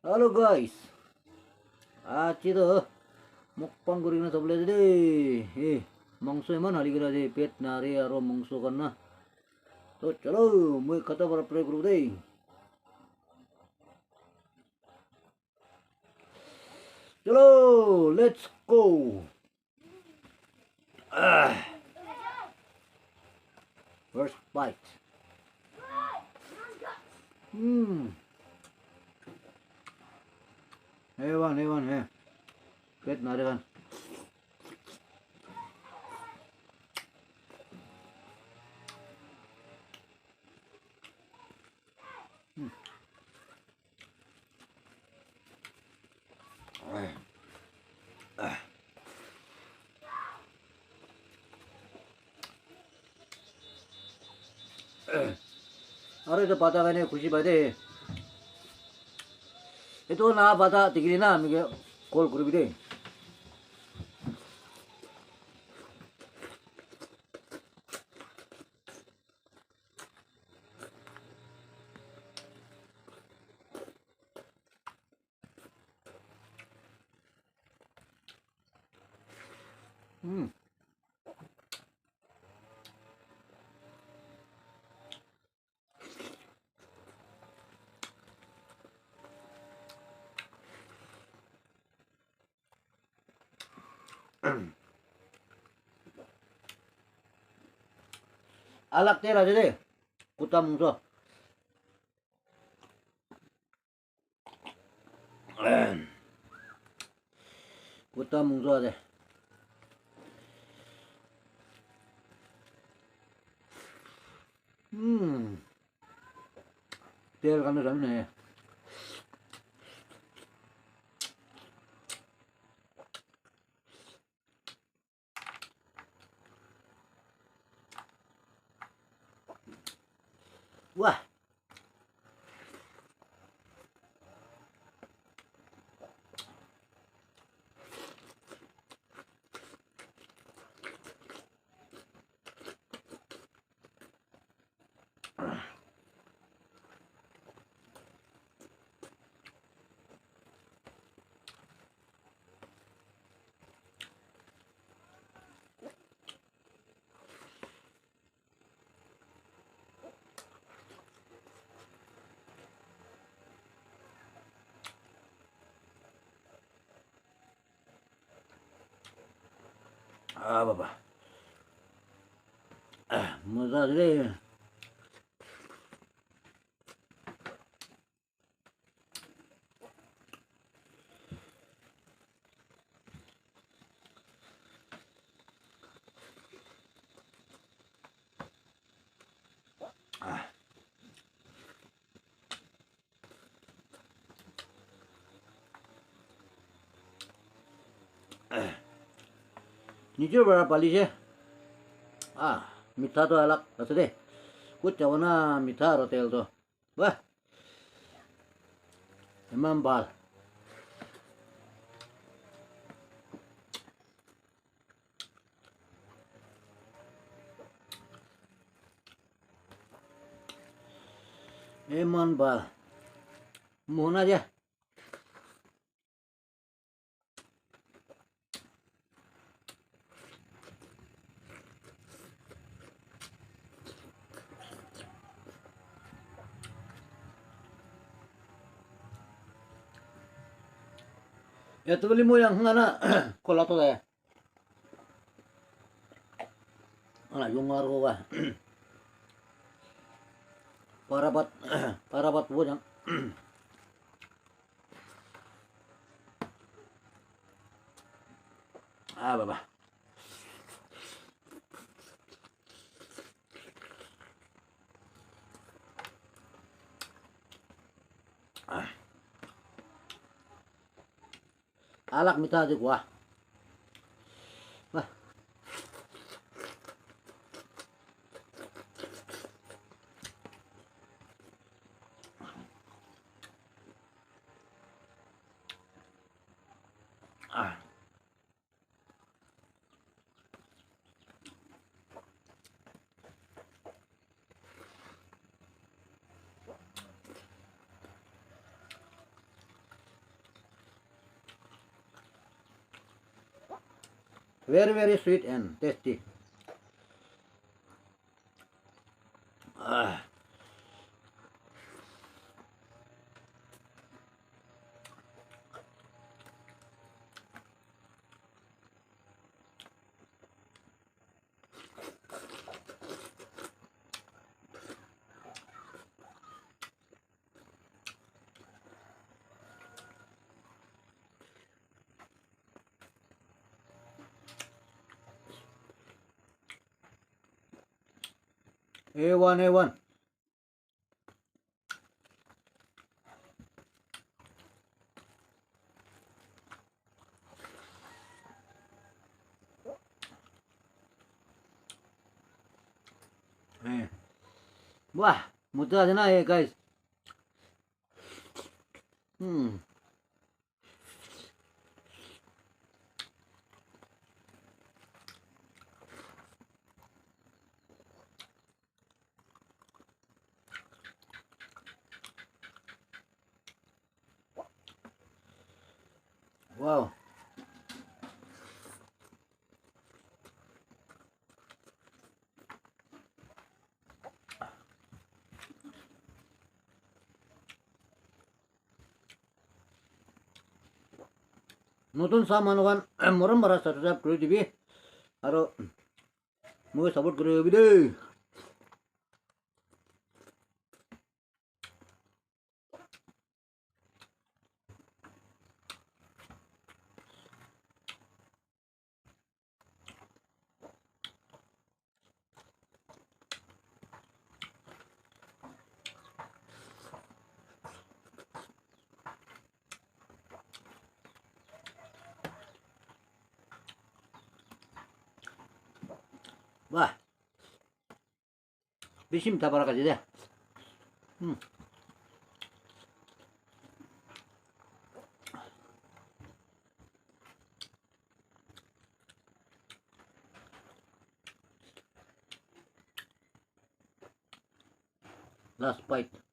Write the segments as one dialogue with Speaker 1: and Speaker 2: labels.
Speaker 1: Halo guys, aci tuh mukbang gorengnya sebelah deh. Mangso mana lagi ada pet nari aro mangso karena. Tuh chalo, mau kata para play group deh. Chalo, let's go. First bite. Hewan, pet nari kan. Aduh itu patah kan ya, kusi bade. Itu na patah tigri na, mige kol kuri bide. Alak tera deh, kuta mungso. Kuta mungso deh. Ter kan udah nih. Wah. Apa? Masa deh. Nyicil berapa lagi sih? Mita tuh alak, kata deh. Ku cawana mita hotel tuh. Wah, emang bal. Emang bal. Mohon aja. Ya tuh beli mo yang ngana kolato deh. Ana yung ngaro wah. Parabat po yang. Baba. Alak mita aja gua. Wah. very sweet and tasty. Ah. A1, A1. Wah, mudah aja nah ya guys. Wow. নতুন সামানগান মরম বারা subscribe করে দিবি আর মই support করে দিবি দেই wah bisim tabara kaji deh last bite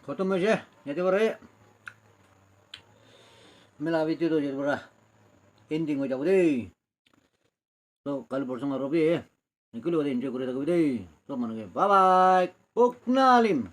Speaker 1: खत्म है ये बारे मेला वीडियो तो ये बड़ा एंडिंग हो जाओ दे तो कल परसों आ रही है निकलो दे एंजॉय करे तक दे तो मन के बाय बाय पुकनालिम